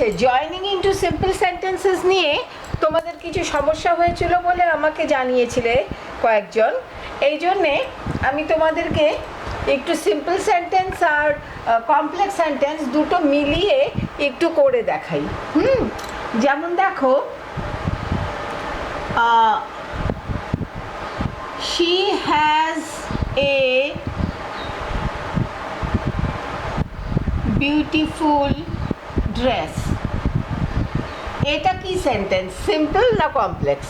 আচ্ছা, joining into simple sentences নিয়ে তোমাদের কিছু সমস্যা হয়েছিল বলে আমাকে জানিয়েছিলে কয়েকজন। এই জন্যে আমি তোমাদেরকে একটু সিম্পল সেন্টেন্স আর কমপ্লেক্স সেন্টেন্স দুটো মিলিয়ে একটু করে দেখাই। যেমন দেখো, she has a beautiful dress. এটা কি সেন্টেন্স, সিম্পল না কমপ্লেক্স?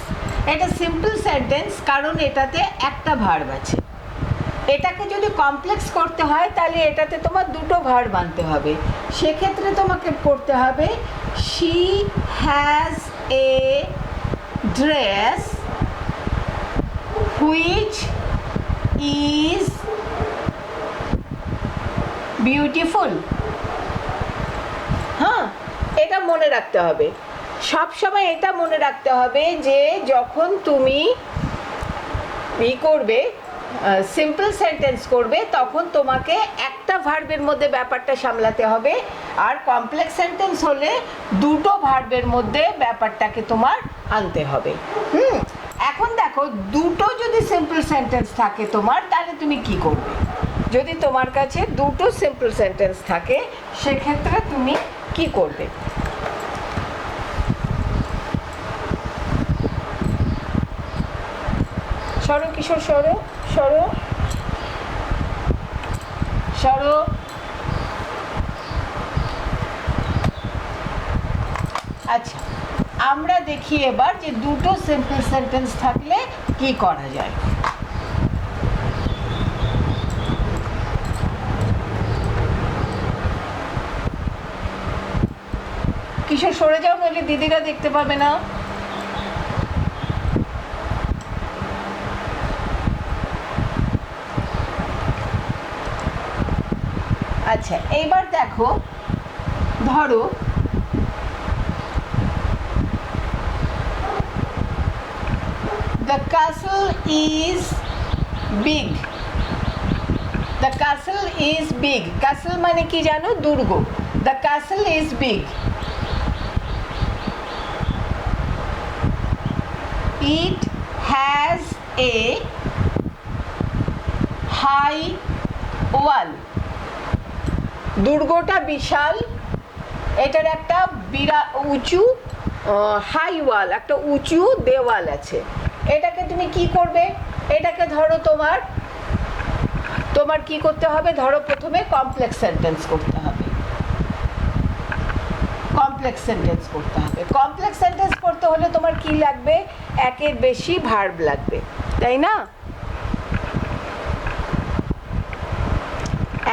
এটা সিম্পল সেন্টেন্স, কারণ এটাতে একটা ভার্ব আছে। এটাকে যদি কমপ্লেক্স করতে হয় তাহলে এটাতে তোমার দুটো ভার্ব আনতে হবে। সেক্ষেত্রে তোমাকে করতে হবে she has a dress which is beautiful। হ্যাঁ, এটা মনে রাখতে হবে, সব সময় এটা মনে রাখতে হবে যে যখন তুমি করবে সিম্পল সেন্টেন্স করবে তখন তোমাকে একটা ভার্বের মধ্যে ব্যাপারটা সামলাতে হবে, আর কমপ্লেক্স সেন্টেন্স হলে দুটো ভার্বের মধ্যে ব্যাপারটাকে তোমার আনতে হবে। এখন দেখো, দুটো যদি সিম্পল সেন্টেন্স থাকে তোমার, তাহলে তুমি কি করবে? যদি তোমার কাছে দুটো সিম্পল সেন্টেন্স থাকে সেক্ষেত্রে তুমি কি করবে? সরো কিশোর, সরো সরো সরো। আচ্ছা, আমরা দেখি এবার যে দুটো সিম্পল সেন্টেন্স থাকলে কি করা যায়। কিশোর সরে যাও, নইলে দিদিরা দেখতে পাবে না। আচ্ছা, এইবার দেখো, ধরো the castle is big. The castle is big. Castle মানে কি জানো? দুর্গ। The castle is big. It has a high wall. দুর্গটা বিশাল, এটার একটা উঁচু হাই ওয়াল, একটা উঁচু দেওয়াল আছে। এটাকে তুমি কি করবে? এটাকে ধরো তোমার কি করতে হবে? ধরো প্রথমে কমপ্লেক্স সেন্টেন্স করতে হবে। কমপ্লেক্স সেন্টেন্স করতে হবে। কমপ্লেক্স সেন্টেন্স করতে হলে তোমার কি লাগবে? একের বেশি ভার্ব লাগবে, তাই না?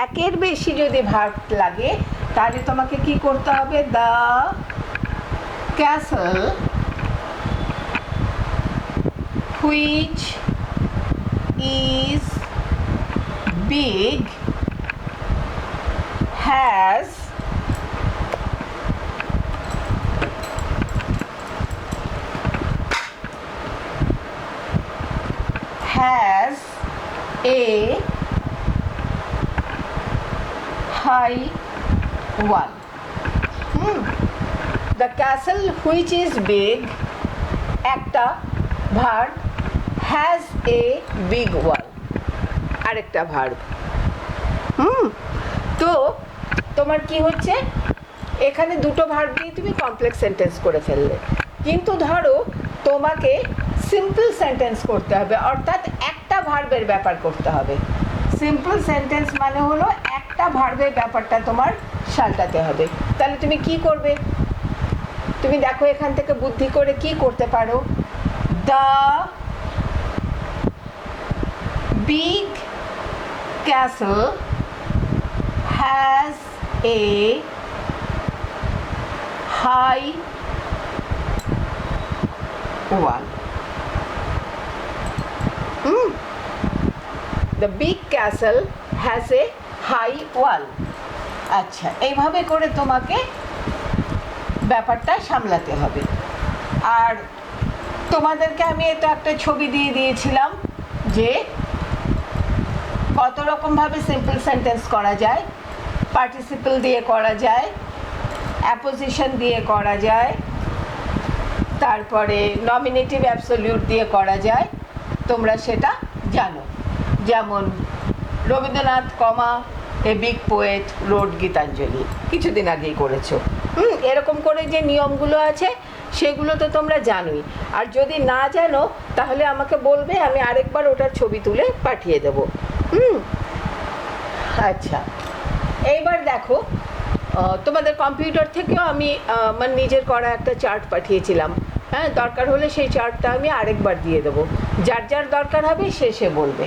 একের বেশি যদি ভার্ব লাগে তাহলে তোমাকে কি করতে হবে? The castle which is big has a high wall. The castle which is big, একটা verb, has a big wall, আরেকটা ভার্ব। তো তোমার কি হচ্ছে? এখানে দুটো ভার্ব দিয়ে তুমি কমপ্লেক্স সেন্টেন্স করে ফেললে, কিন্তু ধরো তোমাকে সিম্পল সেন্টেন্স করতে হবে, অর্থাৎ একটা ভার্বের ব্যাপার করতে হবে। সিম্পল সেন্টেন্স মানে হলো একটা ভার্বের ব্যাপারটা তোমার সামলাতে হবে। তাহলে তুমি কি করবে? তুমি দেখো এখান থেকে বুদ্ধি করে কি করতে পারো। The big castle has a high wall. The big castle has a high wall. আচ্ছা, এইভাবে করে তোমাকে ব্যাপারটা সামলাতে হবে। আর তোমাদেরকে আমি এটা একটা ছবি দিয়ে দিয়েছিলাম যে কত রকমভাবে সিম্পল সেন্টেন্স করা যায়। পার্টিসিপল দিয়ে করা যায়, অ্যাপোজিশন দিয়ে করা যায়, তারপরে নমিনেটিভ অ্যাবসলিউট দিয়ে করা যায়, তোমরা সেটা জানো। যেমন Rabindranath comma a big poet wrote Gitanjali কিছুদিন আগেই করেছো। এরকম করে যে নিয়মগুলো আছে সেগুলো তো তোমরা জানোই। আর যদি না জানো তাহলে আমাকে বলবে, আমি আরেকবার ওটার ছবি তুলে পাঠিয়ে দেবো। আচ্ছা, এইবার দেখো, তোমাদের কম্পিউটার থেকেও আমি আমার নিজের করা একটা চার্ট পাঠিয়েছিলাম। হ্যাঁ, দরকার হলে সেই চার্টটা আমি আরেকবার দিয়ে দেবো, যার যার দরকার হবে সে বলবে।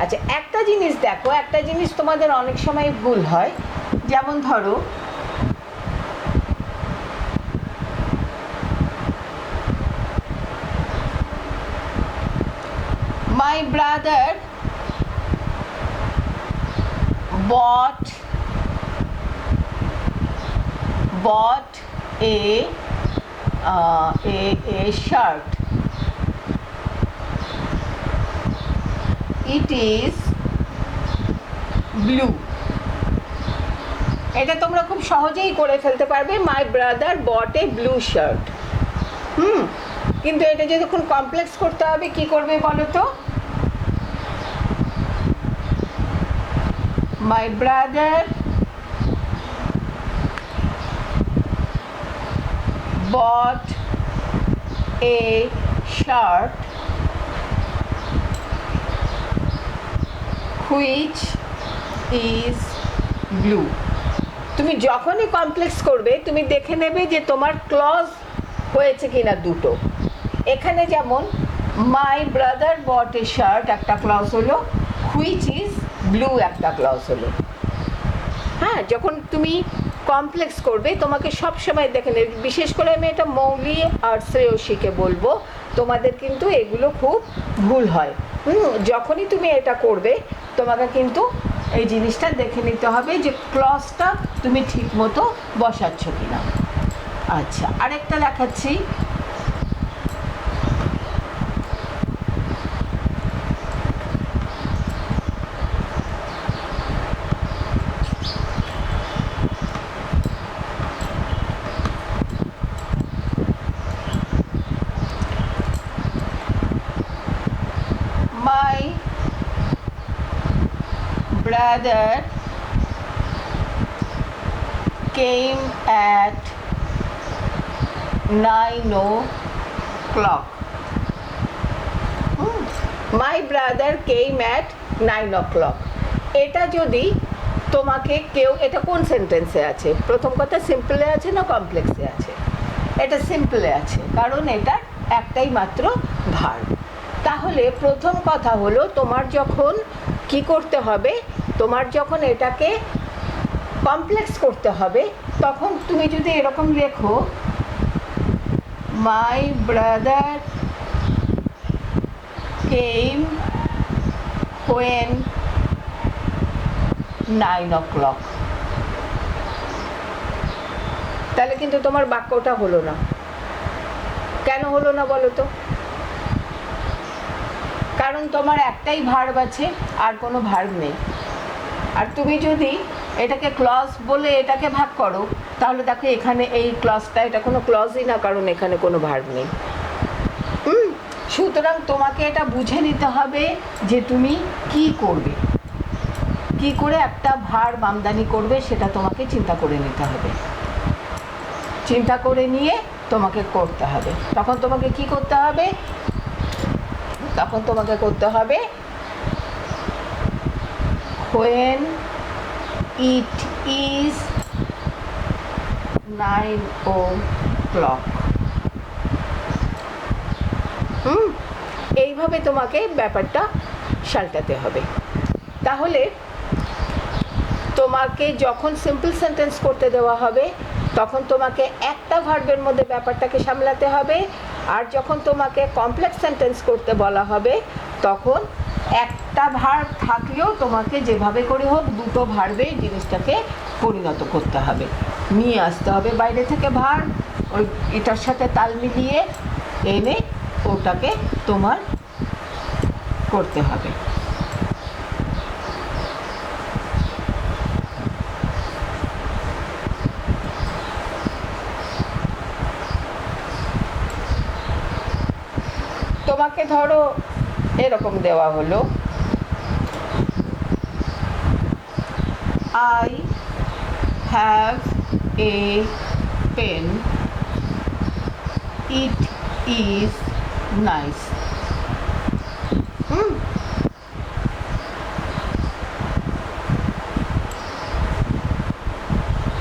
আচ্ছা, একটা জিনিস দেখো, একটা জিনিস তোমাদের অনেক সময় ভুল হয়। যেমন ধরো, my brother bought a shirt. It is blue. এটা তোমরা খুব সহজেই করে ফেলতে পারবে, my brother bought a blue shirt. কিন্তু এটা যখন কমপ্লেক্স করতে হবে কি করবে বলো তো? My brother bought a shirt which is blue. তুমি যখনই কমপ্লেক্স করবে তুমি দেখে নেবে যে তোমার ক্লজ হয়েছে কিনা দুটো। এখানে যেমন my brother bought a shirt একটা ক্লজ হলো, হুইচ ইজ ব্লু একটা ক্লজ হলো। হ্যাঁ, যখন তুমি কমপ্লেক্স করবে তোমাকে সবসময় দেখে নেবে। বিশেষ করে আমি এটা মৌলি আর শ্রেয়সীকে বলবো, তোমাদের কিন্তু এগুলো খুব ভুল হয়। যখনই তুমি এটা করবে তোমাকে কিন্তু এই জিনিসটা দেখে নিতে হবে যে ক্লজটা তুমি ঠিক মতো বসাচ্ছ কিনা। আচ্ছা, আরেকটা দেখাচ্ছি। My brother came at 9 o'clock. My brother came at 9 o'clock. এটা যদি তোমাকে কেউ, এটা কোন সেন্টেন্সে আছে? প্রথম কথা সিম্পলে আছে না কমপ্লেক্সে আছে? এটা সিম্পলে আছে, কারণ এটা একটাই মাত্র ভার্ব। তাহলে প্রথম কথা হলো, তোমার যখন কি করতে হবে, তোমার যখন এটাকে কমপ্লেক্স করতে হবে তখন তুমি যদি এরকম লেখো, my brother came when 9 o'clock, তাহলে কিন্তু তোমার বাক্যটা হলো না। কেন হলো না বলো তো? কারণ তোমার একটাই ভার্ব আছে আর কোনো ভার্ব নেই। আর তুমি যদি এটাকে ক্লজ বলে এটাকে ভাগ করো তাহলে দেখো এখানে এই ক্লজটা, এটা কোনো ক্লজই না, কারণ এখানে কোনো ভার্ব নেই। সুতরাং তোমাকে এটা বুঝে নিতে হবে যে তুমি কি করবে, কি করে একটা ভার্ব আমদানি করবে সেটা তোমাকে চিন্তা করে নিতে হবে। চিন্তা করে নিয়ে তোমাকে করতে হবে। তখন তোমাকে কি করতে হবে? তখন তোমাকে করতে হবে when it is 9 o'clock. এইভাবে তোমাকে ব্যাপারটা সালটাতে হবে। তাহলে তোমাকে যখন সিম্পল সেন্টেন্স করতে দেওয়া হবে তখন তোমাকে একটা ভার্বের মধ্যে ব্যাপারটাকে সামলাতে হবে, আর যখন তোমাকে কমপ্লেক্স সেন্টেন্স করতে বলা হবে তখন একটা ভার্ব থাকলেও তোমাকে যেভাবে করে হোক দুটো ভার্বে জিনিসটাকে পরিণত করতে হবে, নিয়ে আসতে হবে বাইরে থেকে ভার্ব, ওই এটার সাথে তাল মিলিয়ে এনে ওটাকে তোমার করতে হবে। তোমাকে ধরো এরকম দেওয়া হলো, I have a pen, it is nice.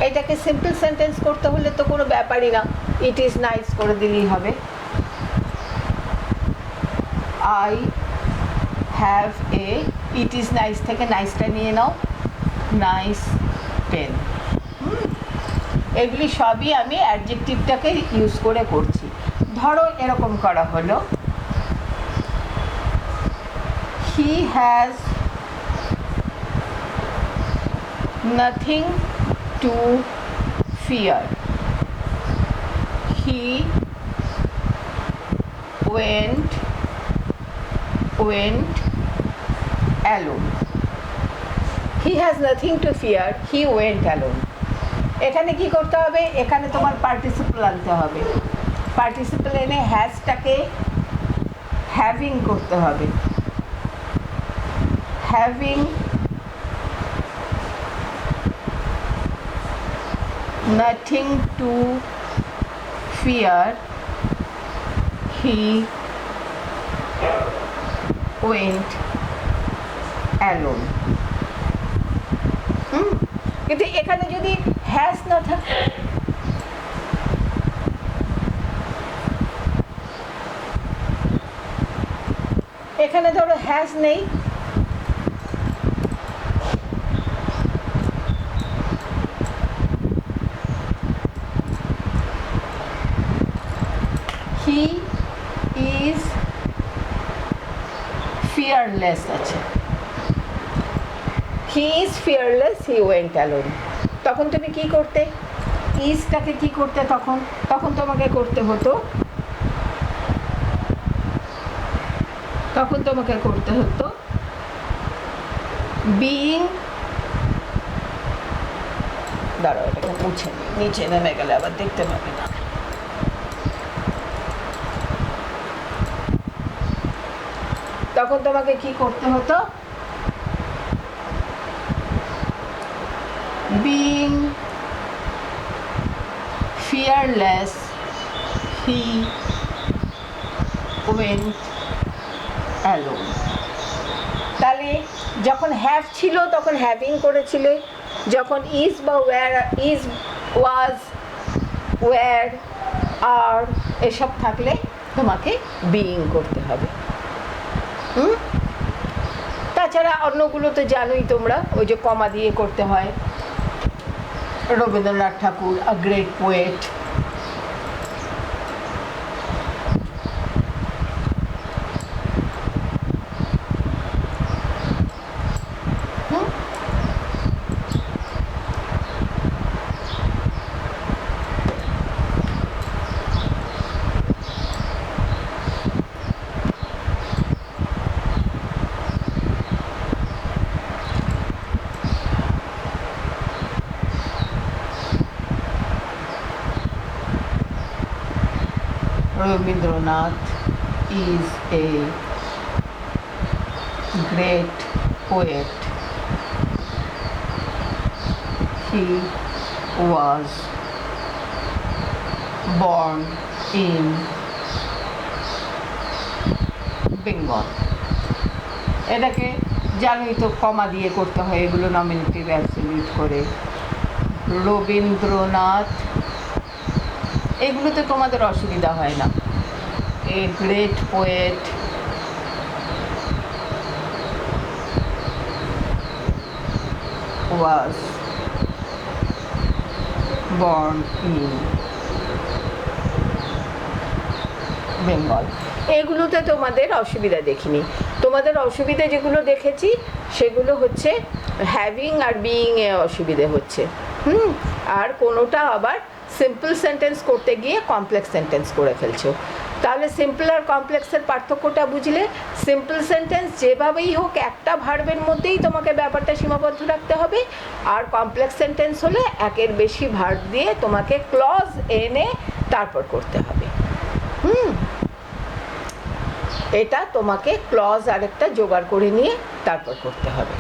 এটাকে সিম্পল সেন্টেন্স করতে হলে তো কোনো ব্যাপারই না, ইট ইজ নাইস করে দিলেই হবে। I have a, it is nice থেকে নাইসটা নিয়ে নাও, নাইস পেন। এগুলি সবই আমি অ্যাডজেক্টিভটাকে ইউজ করে করছি। ধরো এরকম করা হলো, he has nothing to fear, he went alone. He has nothing to fear, he went alone. এখানে কি করতে হবে, এখানে তোমার পার্টিসিপল আনতে হবে। পার্টিসিপল এনে হ্যাজটাকে হ্যাভিং করতে হবে। Having nothing to fear, he went alone. কিন্তু এখানে যদি হ্যাজ না থাকে, এখানে ধরো হ্যাজ নেই, হি ইজ ফিয়ারলেস আছে, he is fearless, he went alone. তখন তুমি কি করতে, ইজটাকে কি করতে, তখন তোমাকে করতে হতো, বিইং, দাঁড়াও এটাকে মুছে নিচে নেমে গেলে আবার দেখতে পাবে না। তখন তোমাকে কি করতে হতো, being fearless, he went alone. তাহলে যখন হ্যাভ ছিল তখন হ্যাভিং করেছিলে, যখন ইজ বা ওয়্যার, ইজ, ওয়াজ, ওয়্যার, আর এসব থাকলে তোমাকে বিইং করতে হবে। তাছাড়া অন্যগুলো তো জানোই তোমরা, ওই যে কমা দিয়ে করতে হয়। Rabindranath Tagore, a great poet, Rabindranath is a great poet. He was born in Bengal. এটাকে জানোই তো, কমা দিয়ে করতে হয়, এগুলো নমিনেটিভ অ্যাবসলিউট করে। রবীন্দ্রনাথ, এগুলোতে তোমাদের অসুবিধা হয় না। A great poet was born in Bengal. এগুলোতে তোমাদের অসুবিধা দেখিনি। তোমাদের অসুবিধা যেগুলো দেখেছি সেগুলো হচ্ছে হ্যাভিং আর বিইং এ অসুবিধে হচ্ছে। আর কোনোটা আবার সিম্পল সেন্টেন্স করতে গিয়ে কমপ্লেক্স সেন্টেন্স করে ফেলছো। তাহলে সিম্পল আর কমপ্লেক্সের পার্থক্যটা বুঝলে, সিম্পল সেন্টেন্স যেভাবেই হোক একটা ভার্বের মধ্যেই তোমাকে ব্যাপারটা সীমাবদ্ধ রাখতে হবে, আর কমপ্লেক্স সেন্টেন্স হলে একের বেশি ভার্ব দিয়ে তোমাকে ক্লজ এনে তারপর করতে হবে। এটা তোমাকে ক্লজ আরেকটা জোগাড় করে নিয়ে তারপর করতে হবে।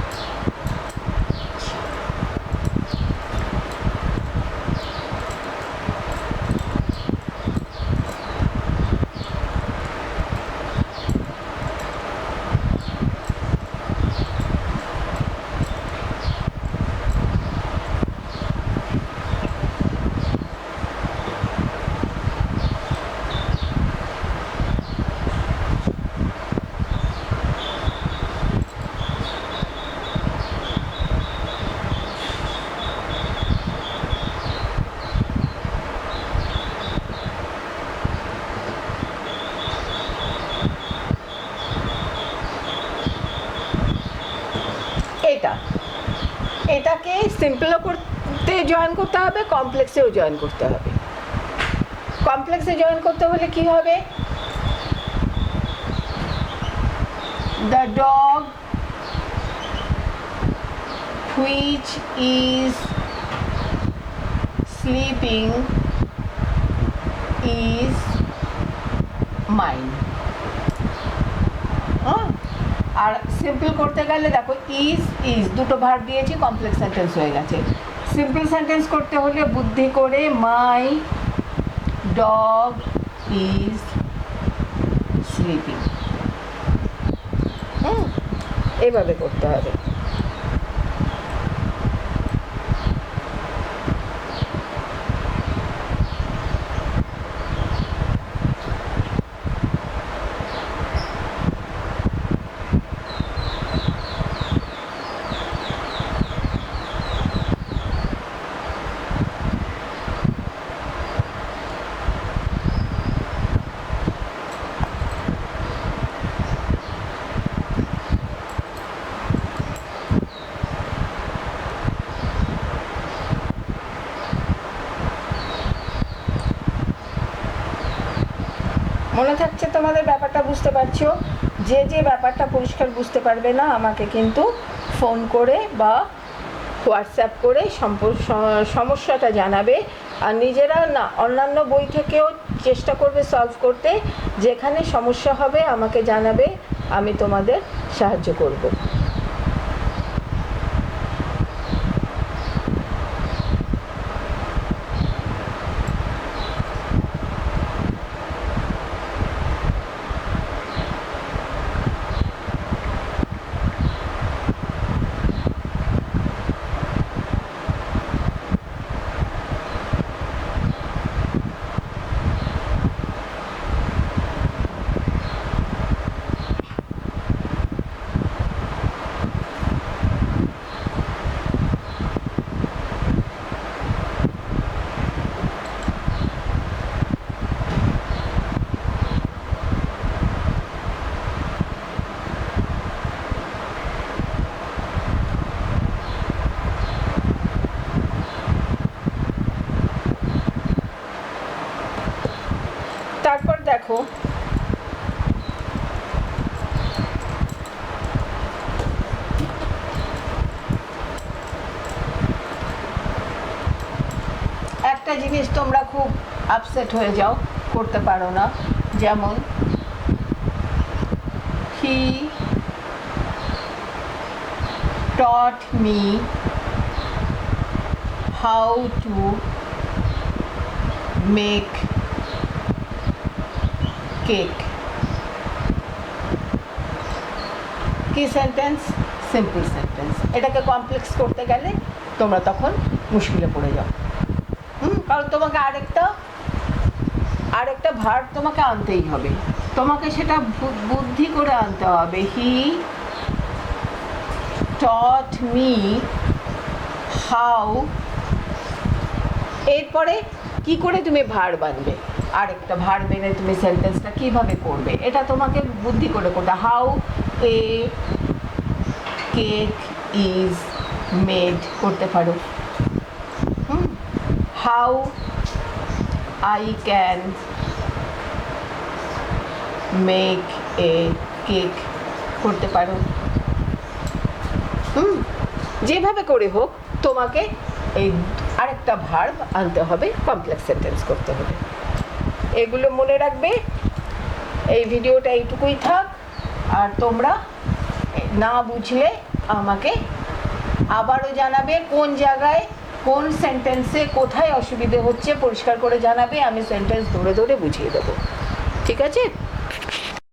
এটাকে সিম্পলও করতে জয়েন করতে হবে, কমপ্লেক্সেও জয়েন করতে হবে। কমপ্লেক্সে জয়েন করতে হলে কি হবে? The dog which is sleeping is mine. আর সিম্পল করতে গেলে দেখো ইজ দুটো ভার্ব দিয়েছি, কমপ্লেক্স সেন্টেন্স হয়ে গেছে। সিম্পল সেন্টেন্স করতে হলে বুদ্ধি করে মাই ডগ ইজ স্লিপিং, এইভাবে করতে হবে। মনে থাকছে তোমাদের? ব্যাপারটা বুঝতে পারছো? যে ব্যাপারটা পরিষ্কার বুঝতে পারবে না আমাকে কিন্তু ফোন করে বা হোয়াটসঅ্যাপ করে সমস্যাটা জানাবে। আর নিজেরা না, অন্যান্য বই থেকেও চেষ্টা করবে সলভ করতে। যেখানে সমস্যা হবে আমাকে জানাবে, আমি তোমাদের সাহায্য করব। তারপর দেখো একটা জিনিস তোমরা খুব আপসেট হয়ে যাও, করতে পারো না, যেমন he taught me how to make cake. কি সেন্টেন্স? Simple sentence. এটাকে কমপ্লেক্স করতে গেলে তোমরা তখন মুশকিলে পড়ে যাও। কারণ তোমাকে আরেকটা ভার্ব তোমাকে আনতেই হবে, তোমাকে সেটা বুদ্ধি করে আনতে হবে। হি টট মি হাউ, এরপরে কি করে তুমি ভার্ব আনবে? আরেকটা ভার্ব এনে তুমি সেন্টেন্সটা কিভাবে করবে এটা তোমাকে বুদ্ধি করে করতে। How a cake is made করতে পারো। How I can make a cake করতে পারো। যেভাবে করে হোক তোমাকে এই আরেকটা ভার্ব আনতে হবে, কমপ্লেক্স সেন্টেন্স করতে হবে। এগুলো মনে রাখবে এই ভিডিওটা এইটুকুই থাক, আর তোমরা না বুঝলে আমাকে আবারও জানাবে কোন জায়গায় কোন সেন্টেন্সে কোথায় অসুবিধে হচ্ছে, পরিষ্কার করে জানাবে, আমি সেন্টেন্স ধরে ধরে বুঝিয়ে দেবো। ঠিক আছে?